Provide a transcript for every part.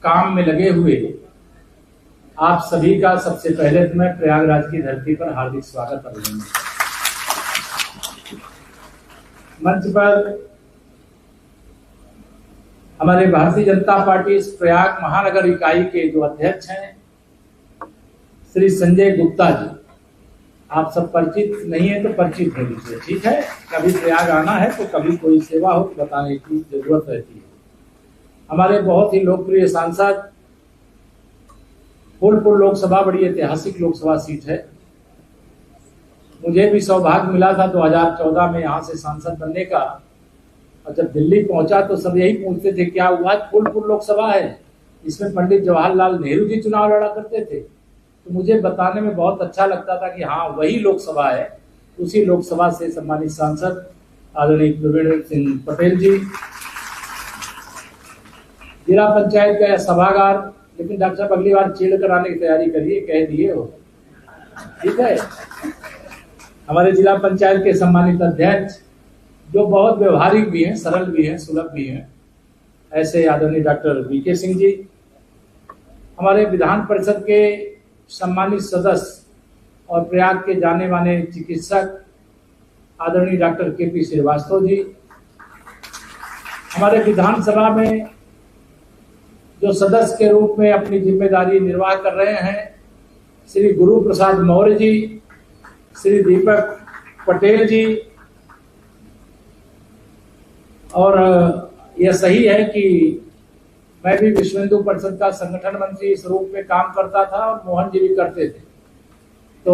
काम में लगे हुए आप सभी का सबसे पहले तो मैं प्रयागराज की धरती पर हार्दिक स्वागत अभिनंदन। मंच पर हमारे भारतीय जनता पार्टी प्रयाग महानगर इकाई के जो अध्यक्ष हैं श्री संजय गुप्ता जी, आप सब परिचित नहीं है तो परिचित हो लीजिए, ठीक है। कभी प्रयाग आना है तो कभी कोई सेवा हो तो बताने की जरूरत रहती है। हमारे बहुत ही लोकप्रिय सांसद, फूलपुर लोकसभा बड़ी ऐतिहासिक लोकसभा सीट है। मुझे भी सौभाग्य मिला था 2014 में यहाँ से सांसद बनने का, और जब दिल्ली पहुंचा तो सब यही पूछते थे क्या हुआ, फूलपुर लोकसभा है, इसमें पंडित जवाहरलाल नेहरू जी चुनाव लड़ा करते थे। तो मुझे बताने में बहुत अच्छा लगता था कि हाँ वही लोकसभा है। उसी लोकसभा से सम्मानित सांसद आदरणीय प्रवीण सिंह पटेल जी, जिला पंचायत का सभागार, लेकिन डॉक्टर साहब अगली बार चीड़ कराने की तैयारी करिए, कह दिए हो, ठीक है। हमारे जिला पंचायत के सम्मानित अध्यक्ष जो बहुत व्यवहारिक भी हैं, सरल भी हैं, सुलभ भी हैं, ऐसे आदरणीय डॉक्टर वीके सिंह जी। हमारे विधान परिषद के सम्मानित सदस्य और प्रयाग के जाने माने चिकित्सक आदरणीय डॉक्टर केपी श्रीवास्तव जी। हमारे विधानसभा में जो सदस्य के रूप में अपनी जिम्मेदारी निर्वाह कर रहे हैं श्री गुरु प्रसाद मौर्य जी, श्री दीपक पटेल जी। और यह सही है कि मैं भी विश्व हिंदू परिषद का संगठन मंत्री इस रूप में काम करता था और मोहन जी भी करते थे, तो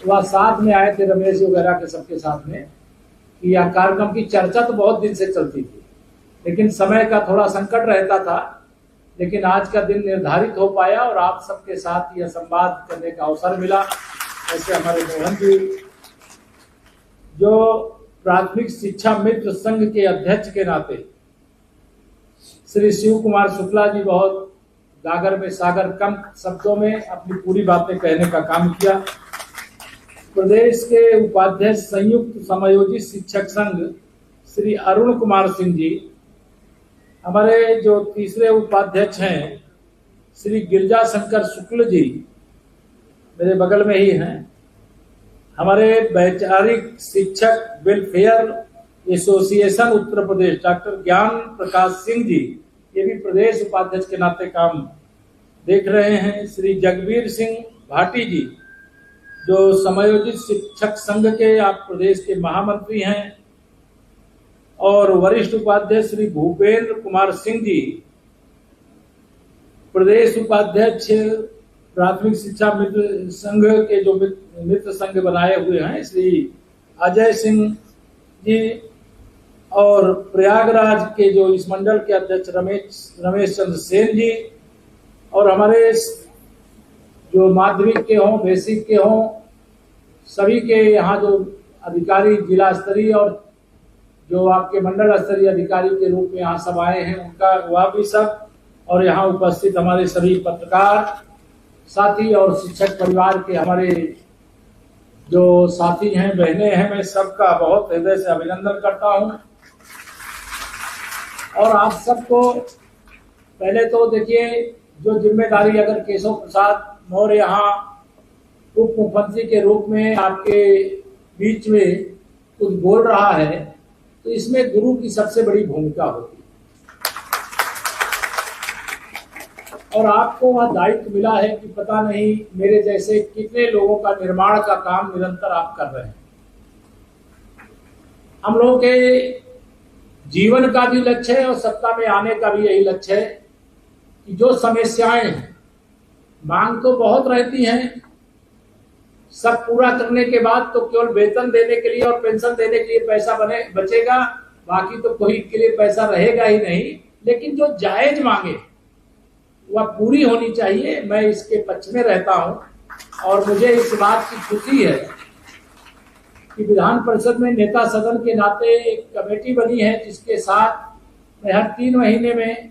वह साथ में आए थे रमेश जी वगैरह के सबके साथ में कि यह कार्यक्रम की चर्चा तो बहुत दिन से चलती थी, लेकिन समय का थोड़ा संकट रहता था। लेकिन आज का दिन निर्धारित हो पाया और आप सबके साथ यह संवाद करने का अवसर मिला। ऐसे हमारे मोहन जी जो प्राथमिक शिक्षा मित्र संघ के अध्यक्ष के नाते, श्री शिव कुमार शुक्ला जी बहुत गागर में सागर कम शब्दों में अपनी पूरी बातें कहने का काम किया। प्रदेश के उपाध्यक्ष संयुक्त समायोजित शिक्षक संघ श्री अरुण कुमार सिंह जी। हमारे जो तीसरे उपाध्यक्ष हैं श्री गिरजा शंकर शुक्ल जी, मेरे बगल में ही हैं। हमारे वैचारिक शिक्षक welfare association Uttar Pradesh doctor ज्ञान प्रकाश सिंह जी, ये भी प्रदेश उपाध्यक्ष के नाते काम देख रहे हैं। श्री जगबीर सिंह भाटी जी जो समायोजित शिक्षक संघ के आप प्रदेश के महामंत्री हैं। और वरिष्ठ उपाध्यक्ष श्री भूपेंद्र कुमार सिंह जी, प्रदेश उपाध्यक्ष प्राथमिक शिक्षा मित्र संघ के जो मित्र संघ बनाए हुए हैं श्री अजय सिंह जी। और प्रयागराज के जो इस मंडल के अध्यक्ष रमेश चंद्र सेन जी। और हमारे जो माध्यमिक के हों, बेसिक के हों, सभी के यहाँ जो अधिकारी जिला स्तरीय और जो आपके मंडल स्तरीय अधिकारी के रूप में यहाँ सब आए हैं, उनका वह भी सब, और यहाँ उपस्थित हमारे सभी पत्रकार साथी और शिक्षक परिवार के हमारे जो साथी हैं, बहनें हैं, मैं सबका बहुत हृदय से अभिनंदन करता हूँ। और आप सबको पहले तो देखिए, जो जिम्मेदारी अगर केशव प्रसाद मौर्य यहाँ उप मुख्यमंत्री के रूप में आपके बीच में कुछ बोल रहा है, तो इसमें गुरु की सबसे बड़ी भूमिका होती है। और आपको वह दायित्व मिला है कि पता नहीं मेरे जैसे कितने लोगों का निर्माण का काम निरंतर आप कर रहे हैं। हम लोगों के जीवन का भी लक्ष्य है और सत्ता में आने का भी यही लक्ष्य है कि जो समस्याएं हैं, मांग तो बहुत रहती हैं, सब पूरा करने के बाद तो केवल वेतन देने के लिए और पेंशन देने के लिए पैसा बचेगा, बाकी तो कोई के लिए पैसा रहेगा ही नहीं। लेकिन जो जायज मांगे वह पूरी होनी चाहिए। मैं इसके पक्ष में रहता हूं और मुझे इस बात की खुशी है कि विधान परिषद में नेता सदन के नाते एक कमेटी बनी है जिसके साथ मैं हर 3 महीने में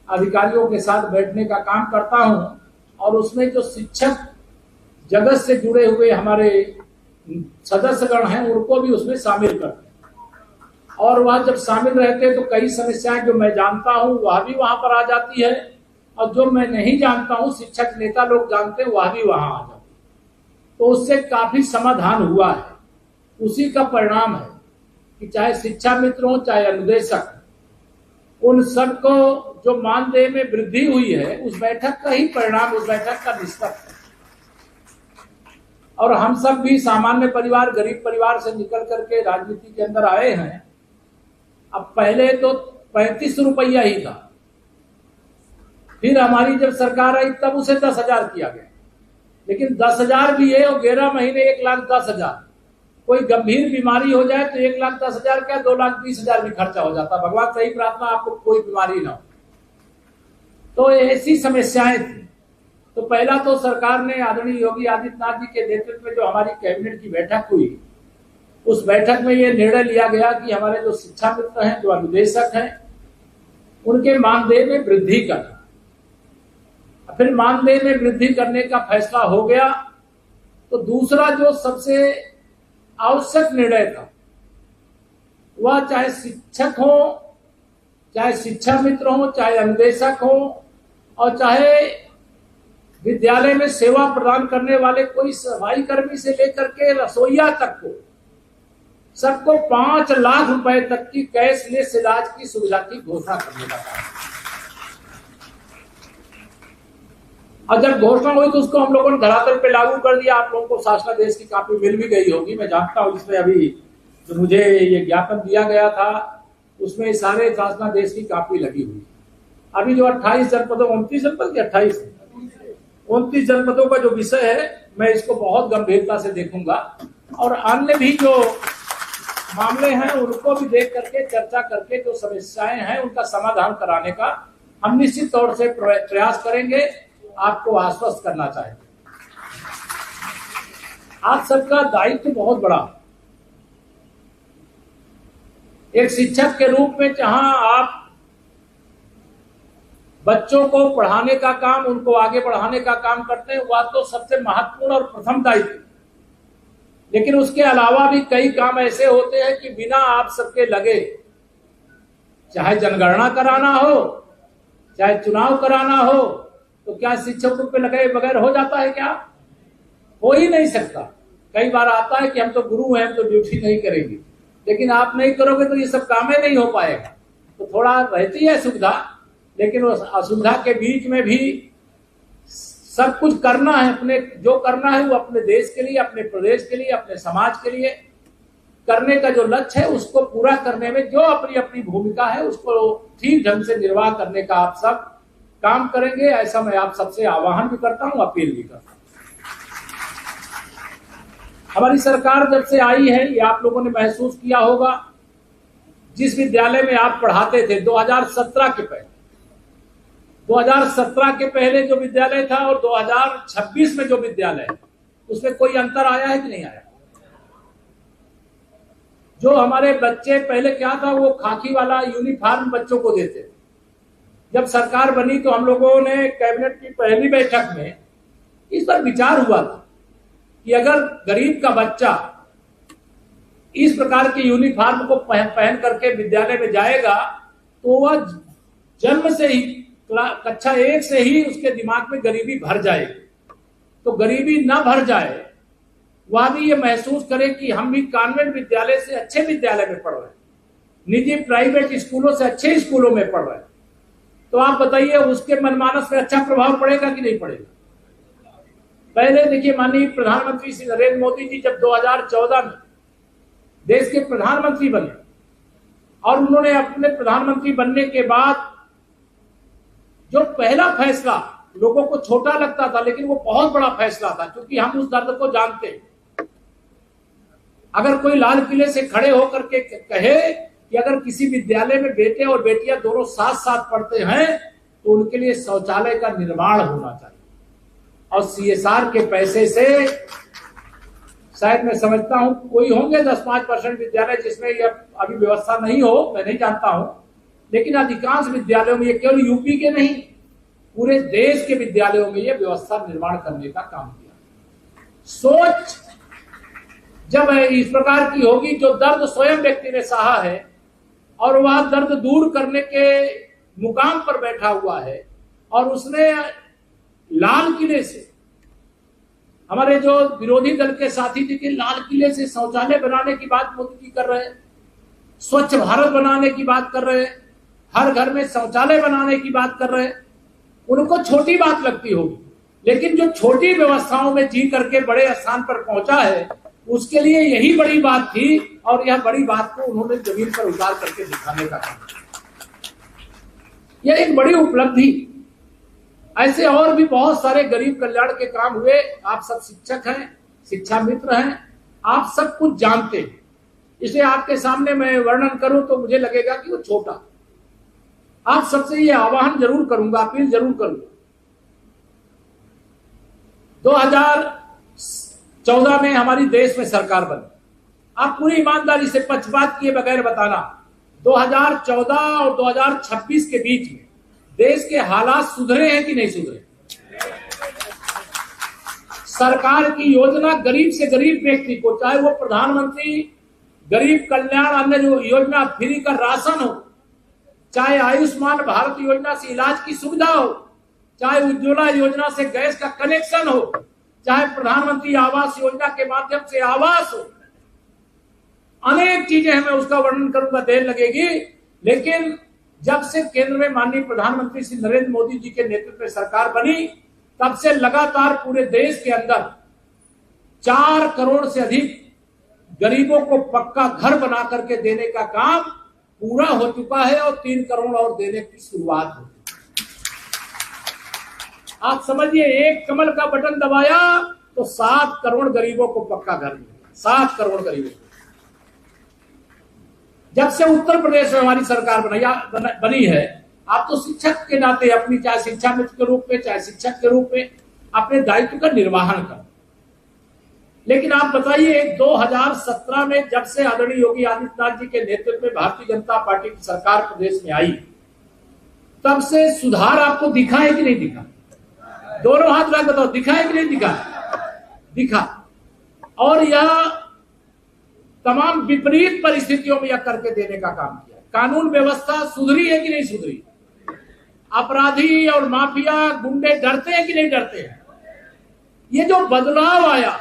अधिकारियों के साथ बैठने का काम करता हूं। और उसमें जो शिक्षक जगत से जुड़े हुए हमारे सदस्यगण हैं, उनको भी उसमें शामिल करते हैं। और वह जब शामिल रहते हैं तो कई समस्याएं जो मैं जानता हूं वह भी वहां पर आ जाती है, और जो मैं नहीं जानता हूं शिक्षक नेता लोग जानते हैं वह भी वहां आ जाती है। तो उससे काफी समाधान हुआ है। उसी का परिणाम है कि चाहे शिक्षा मित्र हो चाहे अनुदेशक, उन सबको जो मानदेय में वृद्धि हुई है उस बैठक का ही परिणाम, उस बैठक का निष्कर्ष है। और हम सब भी सामान्य परिवार, गरीब परिवार से निकल करके राजनीति के अंदर आए हैं। अब पहले तो 35 रुपया ही था, फिर हमारी जब सरकार आई तब उसे 10,000 किया गया, लेकिन 10,000 भी है और 11 महीने 1,10,000। कोई गंभीर बीमारी हो जाए तो 1,10,000 क्या 2,20,000 भी खर्चा हो जाता। भगवान सही प्रार्थना आपको कोई बीमारी ना हो। तो ऐसी समस्याएं थी। तो पहला तो सरकार ने आदरणीय योगी आदित्यनाथ जी के नेतृत्व में जो हमारी कैबिनेट की बैठक हुई, उस बैठक में यह निर्णय लिया गया कि हमारे जो शिक्षा मित्र हैं, जो अनुदेशक हैं, उनके मानदेय में वृद्धि करना। फिर मानदेय में वृद्धि करने का फैसला हो गया। तो दूसरा जो सबसे आवश्यक निर्णय था वह चाहे शिक्षक हो, चाहे शिक्षा मित्र हो, चाहे अनुदेशक हो, और चाहे विद्यालय में सेवा प्रदान करने वाले कोई सफाई कर्मी से लेकर के रसोईया तक को, सबको 5 लाख रुपए तक की कैशलेस इलाज की सुविधा की घोषणा करने का काम। और जब घोषणा हुई तो उसको हम लोगों ने धरातल पे लागू कर दिया। आप लोगों को शासनादेश की कॉपी मिल भी गई होगी, मैं जानता हूं। इसमें अभी जो मुझे ये ज्ञापन दिया गया था उसमें सारे शासनादेश की कॉपी लगी हुई। अभी जो 28 जनपदों, 29 जनपद के 29 जनपदों का जो विषय है, मैं इसको बहुत गंभीरता से देखूंगा और अन्य भी जो मामले हैं उनको भी देख करके चर्चा करके जो समस्याएं हैं उनका समाधान कराने का हम निश्चित तौर से प्रयास करेंगे। आपको आश्वस्त करना चाहेंगे। आप सबका दायित्व बहुत बड़ा। एक शिक्षक के रूप में जहां आप बच्चों को पढ़ाने का काम, उनको आगे बढ़ाने का काम करते हैं, वह तो सबसे महत्वपूर्ण और प्रथम दायित्व। लेकिन उसके अलावा भी कई काम ऐसे होते हैं कि बिना आप सबके लगे, चाहे जनगणना कराना हो, चाहे चुनाव कराना हो, तो क्या शिक्षकों पे लगे बगैर हो जाता है? क्या हो ही नहीं सकता। कई बार आता है कि हम तो गुरु हैं, हम तो ड्यूटी नहीं करेंगे, लेकिन आप नहीं करोगे तो ये सब काम ही नहीं हो पाएगा। तो थोड़ा रहती है सुविधा, लेकिन उस असुविधा के बीच में भी सब कुछ करना है। अपने जो करना है वो अपने देश के लिए, अपने प्रदेश के लिए, अपने समाज के लिए करने का जो लक्ष्य है उसको पूरा करने में जो अपनी अपनी भूमिका है उसको ठीक ढंग से निर्वाह करने का आप सब काम करेंगे, ऐसा मैं आप सबसे आह्वान भी करता हूं, अपील भी करता हूं। हमारी सरकार जब से आई है, ये आप लोगों ने महसूस किया होगा, जिस विद्यालय में आप पढ़ाते थे 2017 के पहले, 2017 के पहले जो विद्यालय था और 2026 में जो विद्यालय है, उसमें कोई अंतर आया है कि नहीं आया? जो हमारे बच्चे पहले क्या था, वो खाकी वाला यूनिफॉर्म बच्चों को देते थे। जब सरकार बनी तो हम लोगों ने कैबिनेट की पहली बैठक में इस पर विचार हुआ था कि अगर गरीब का बच्चा इस प्रकार के यूनिफॉर्म को पहन करके विद्यालय में जाएगा तो वह जन्म से ही, कक्षा 1 से ही उसके दिमाग में गरीबी भर जाएगी। तो गरीबी न भर जाए, वह भी ये महसूस करे कि हम भी कॉन्वेंट विद्यालय से अच्छे विद्यालय में पढ़ रहे हैं, निजी प्राइवेट स्कूलों से अच्छे स्कूलों में पढ़ रहे हैं। तो आप बताइए उसके मनमानस में अच्छा प्रभाव पड़ेगा कि नहीं पड़ेगा? पहले देखिए, माननीय प्रधानमंत्री श्री नरेंद्र मोदी जी जब 2014 में देश के प्रधानमंत्री बने और उन्होंने अपने प्रधानमंत्री बनने के बाद जो पहला फैसला, लोगों को छोटा लगता था लेकिन वो बहुत बड़ा फैसला था, क्योंकि हम उस दर्द को जानते हैं। अगर कोई लाल किले से खड़े होकर के कहे कि अगर किसी विद्यालय में बेटे और बेटियां दोनों साथ साथ पढ़ते हैं तो उनके लिए शौचालय का निर्माण होना चाहिए, और CSR के पैसे से शायद मैं समझता हूं कोई होंगे 10-5% विद्यालय जिसमें यह अभी व्यवस्था नहीं हो, मैं नहीं जानता हूं, लेकिन अधिकांश विद्यालयों में, ये केवल यूपी के नहीं पूरे देश के विद्यालयों में यह व्यवस्था निर्माण करने का काम किया। सोच जब इस प्रकार की होगी, जो दर्द स्वयं व्यक्ति ने सहा है, और वह दर्द दूर करने के मुकाम पर बैठा हुआ है, और उसने लाल किले से, हमारे जो विरोधी दल के साथी थे कि लाल किले से शौचालय बनाने की बात मोदी जी कर रहे हैं, स्वच्छ भारत बनाने की बात कर रहे हैं, हर घर में शौचालय बनाने की बात कर रहे हैं। उनको छोटी बात लगती होगी, लेकिन जो छोटी व्यवस्थाओं में जी करके बड़े स्थान पर पहुंचा है, उसके लिए यही बड़ी बात थी, और यह बड़ी बात को उन्होंने जमीन पर उतार करके दिखाने का काम किया। यह एक बड़ी उपलब्धि। ऐसे और भी बहुत सारे गरीब कल्याण के काम हुए। आप सब शिक्षक हैं, शिक्षा मित्र हैं, आप सब कुछ जानते हैं, इसलिए आपके सामने मैं वर्णन करूं तो मुझे लगेगा कि वो छोटा। आप सबसे ये आह्वान जरूर करूंगा, अपील जरूर करूंगा। 2014 में हमारी देश में सरकार बनी। आप पूरी ईमानदारी से पक्षपात किए बगैर बताना, 2014 और 2026 के बीच में देश के हालात सुधरे हैं कि नहीं सुधरे? सरकार की योजना गरीब से गरीब व्यक्ति को, चाहे वो प्रधानमंत्री गरीब कल्याण अन्न योजना फ्री का राशन हो, चाहे आयुष्मान भारत योजना से इलाज की सुविधा हो, चाहे उज्ज्वला योजना से गैस का कनेक्शन हो, चाहे प्रधानमंत्री आवास योजना के माध्यम से आवास हो, अनेक चीजें हैं। मैं उसका वर्णन करूंगा, देर लगेगी। लेकिन जब से केंद्र में माननीय प्रधानमंत्री श्री नरेंद्र मोदी जी के नेतृत्व में सरकार बनी, तब से लगातार पूरे देश के अंदर 4 करोड़ से अधिक गरीबों को पक्का घर बना करके देने का काम पूरा हो चुका है, और 3 करोड़ और देने की शुरुआत हो चुकी है। आप समझिए, एक कमल का बटन दबाया तो 7 करोड़ गरीबों को पक्का घर मिला। 7 करोड़ गरीबों को। जब से उत्तर प्रदेश में हमारी सरकार बनी है, आप तो शिक्षक के नाते अपनी, चाहे शिक्षा मित्र के रूप में, चाहे शिक्षक के रूप में, अपने दायित्व का निर्वहन कर। लेकिन आप बताइए, 2017 में जब से आदरणीय योगी आदित्यनाथ जी के नेतृत्व में भारतीय जनता पार्टी की सरकार प्रदेश में आई, तब से सुधार आपको दिखा है कि नहीं दिखा? दोनों हाथ रख बताओ, दिखा है कि नहीं दिखा? दिखा। और यह तमाम विपरीत परिस्थितियों में यह करके देने का काम किया। कानून व्यवस्था सुधरी है कि नहीं सुधरी? अपराधी और माफिया गुंडे डरते हैं कि नहीं डरते हैं? ये जो बदलाव आया,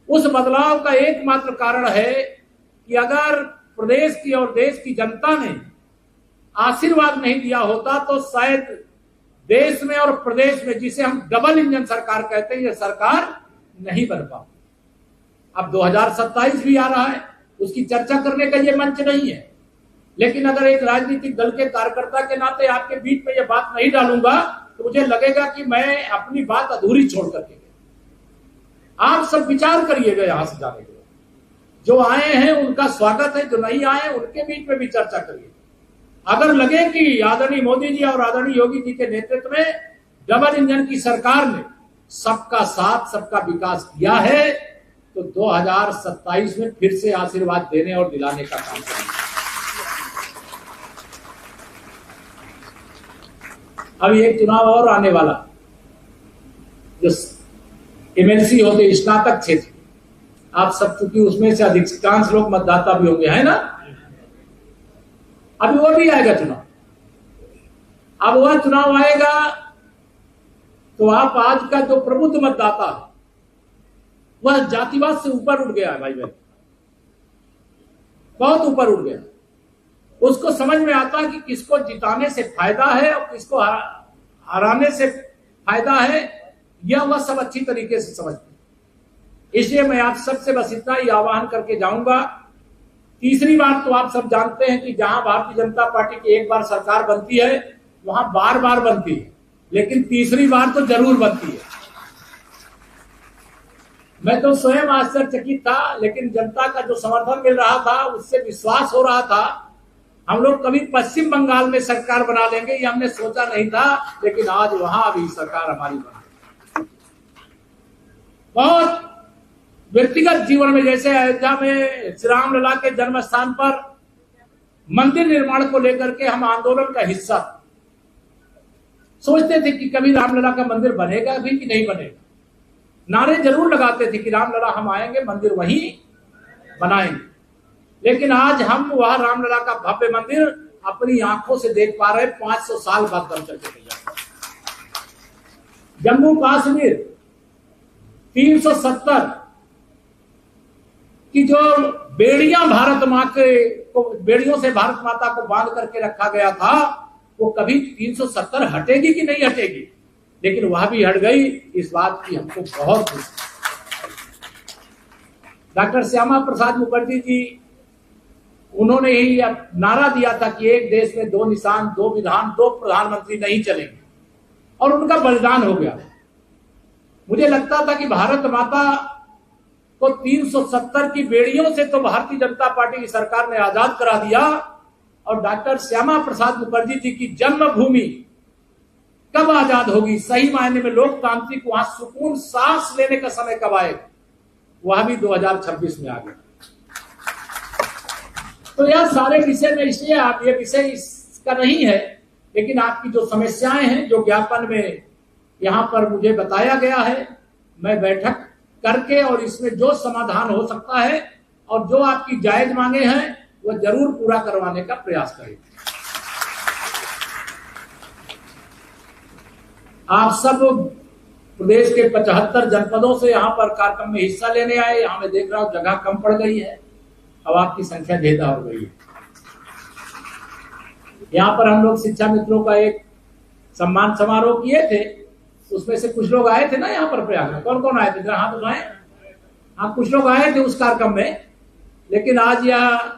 उस बदलाव का एकमात्र कारण है कि अगर प्रदेश की और देश की जनता ने आशीर्वाद नहीं दिया होता, तो शायद देश में और प्रदेश में, जिसे हम डबल इंजन सरकार कहते हैं, यह सरकार नहीं बन पाती। अब 2027 भी आ रहा है, उसकी चर्चा करने का यह मंच नहीं है। लेकिन अगर एक राजनीतिक दल के कार्यकर्ता के नाते आपके बीच में यह बात नहीं डालूंगा, तो मुझे लगेगा कि मैं अपनी बात अधूरी छोड़ करके गया। आप सब विचार करिएगा यहां से जाने के लिए। जो आए हैं उनका स्वागत है, जो नहीं आए उनके बीच में भी चर्चा करिए। अगर लगे कि आदरणीय मोदी जी और आदरणीय योगी जी के नेतृत्व में डबल इंजन की सरकार ने सबका साथ, सबका विकास किया है, तो 2027 में फिर से आशीर्वाद देने और दिलाने का काम करेंगे। अभी एक चुनाव और आने वाला, जो एमएलसी होते स्नातक क्षेत्र, आप सब चूंकि उसमें से अधिकांश लोग मतदाता भी होंगे, है ना? अभी वो भी आएगा चुनाव। अब वह चुनाव आएगा तो आप आज का जो प्रबुद्ध मतदाता है, वह जातिवाद से ऊपर उठ गया है भाई बहन, बहुत ऊपर उठ गया। उसको समझ में आता है कि किसको जिताने से फायदा है और किसको हराने से फायदा है, यह वह सब अच्छी तरीके से समझते हैं। इसलिए मैं आप सबसे बस इतना ही आह्वान करके जाऊंगा। तीसरी बात तो आप सब जानते हैं कि जहां भारतीय जनता पार्टी की एक बार सरकार बनती है, वहां बार बार बनती है, लेकिन तीसरी बार तो जरूर बनती है। मैं तो स्वयं आश्चर्यचकित था, लेकिन जनता का जो समर्थन मिल रहा था, उससे विश्वास हो रहा था हम लोग कभी पश्चिम बंगाल में सरकार बना लेंगे, ये हमने सोचा नहीं था। लेकिन आज वहां भी सरकार हमारी बनी। बहुत व्यक्तिगत जीवन में, जैसे अयोध्या में श्री रामलला के जन्म स्थान पर मंदिर निर्माण को लेकर के हम आंदोलन का हिस्सा सोचते थे कि कभी रामलला का मंदिर बनेगा भी कि नहीं बनेगा। नारे जरूर लगाते थे कि रामलला हम आएंगे, मंदिर वहीं बनाएंगे। लेकिन आज हम वह रामलला का भव्य मंदिर अपनी आंखों से देख पा रहे 500 साल बाद बन करके तैयार। जम्मू कश्मीर 370 की जो बेड़ियां भारत माँ के को बेड़ियों से भारत माता को बांध करके रखा गया था, वो कभी 370 हटेगी कि नहीं हटेगी, लेकिन वह भी हट गई। इस बात की हमको बहुत खुशी। डॉक्टर श्यामा प्रसाद मुखर्जी जी, उन्होंने ही नारा दिया था कि एक देश में 2 निशान, 2 विधान, 2 प्रधानमंत्री नहीं चलेंगे, और उनका बलिदान हो गया। मुझे लगता था कि भारत माता को 370 की बेड़ियों से तो भारतीय जनता पार्टी की सरकार ने आजाद करा दिया, और डॉक्टर श्यामा प्रसाद मुखर्जी जी की जन्मभूमि कब आजाद होगी, सही मायने में लोकतांत्रिक वहां सुकून सांस लेने का समय कब आएगा, वह भी 2026 में आ गया। तो यह सारे विषय में, इसलिए आप ये विषय इसका नहीं है, लेकिन आपकी जो समस्याएं हैं, जो ज्ञापन में यहां पर मुझे बताया गया है, मैं बैठक करके और इसमें जो समाधान हो सकता है और जो आपकी जायज मांगे हैं वह जरूर पूरा करवाने का प्रयास करेंगे। आप सब प्रदेश के 75 जनपदों से यहाँ पर कार्यक्रम में हिस्सा लेने आए। यहाँ मैं देख रहा हूँ जगह कम पड़ गई है, अब आपकी संख्या ज्यादा हो गई है। यहाँ पर हम लोग शिक्षा मित्रों का एक सम्मान समारोह किए थे, उसमें से कुछ लोग आए थे ना यहाँ पर प्रयाग में। कौन कौन आए थे, जरा हाथ उठाएं। हाँ, कुछ लोग आए थे उस कार्यक्रम में, लेकिन आज यह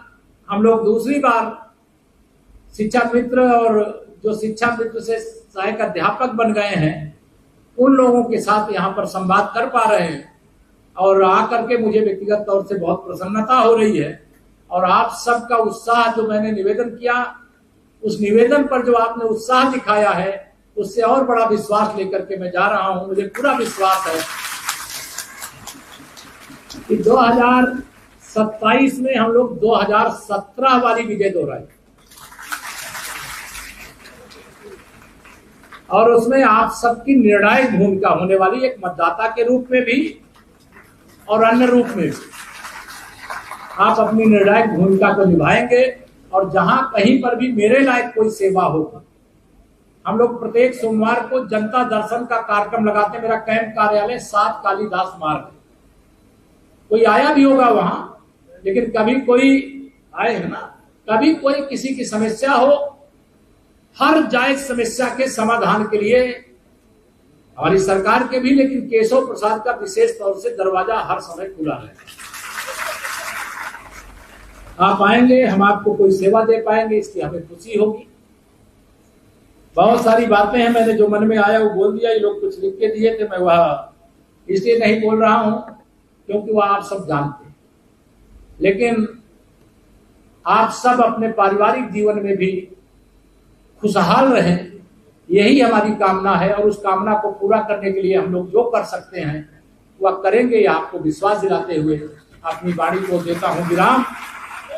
हम लोग दूसरी बार शिक्षा मित्र और जो शिक्षा मित्र से सहायक अध्यापक बन गए हैं, उन लोगों के साथ यहाँ पर संवाद कर पा रहे हैं, और आकर के मुझे व्यक्तिगत तौर से बहुत प्रसन्नता हो रही है। और आप सबका उत्साह, जो मैंने निवेदन किया, उस निवेदन पर जो आपने उत्साह दिखाया है, उससे और बड़ा विश्वास लेकर के मैं जा रहा हूं। मुझे पूरा विश्वास है कि 2027 में हम लोग 2017 वाली विजय दोहराएंगे, और उसमें आप सबकी निर्णायक भूमिका होने वाली, एक मतदाता के रूप में भी और अन्य रूप में भी आप अपनी निर्णायक भूमिका को निभाएंगे। और जहां कहीं पर भी मेरे लायक कोई सेवा होगी, हम लोग प्रत्येक सोमवार को जनता दर्शन का कार्यक्रम लगाते हैं। मेरा कैंप कार्यालय 7 कालीदास मार्ग है, कोई आया भी होगा वहां, लेकिन कभी कोई आए है ना, कभी कोई किसी की समस्या हो, हर जायज समस्या के समाधान के लिए हमारी सरकार के भी, लेकिन केशव प्रसाद का विशेष तौर से दरवाजा हर समय खुला है। आप आएंगे, हम आपको कोई सेवा दे पाएंगे, इसकी हमें खुशी होगी। बहुत सारी बातें हैं, मैंने जो मन में आया वो बोल दिया। ये लोग कुछ लिख के दिए थे, मैं वह इसलिए नहीं बोल रहा हूं क्योंकि वह आप सब जानते हैं, लेकिन आप सब अपने पारिवारिक जीवन में भी खुशहाल रहें, यही हमारी कामना है। और उस कामना को पूरा करने के लिए हम लोग जो कर सकते हैं वह करेंगे, यह आपको विश्वास दिलाते हुए अपनी वाणी को देता हूं विराम।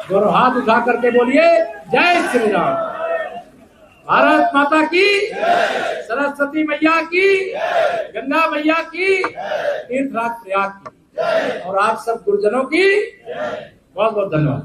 दोनों हाथ उठा करके बोलिए जय श्री राम। भारत माता की, सरस्वती मैया की, गंगा मैया की, तीर्थराज प्रयाग की, और आप सब गुरुजनों की बहुत बहुत धन्यवाद।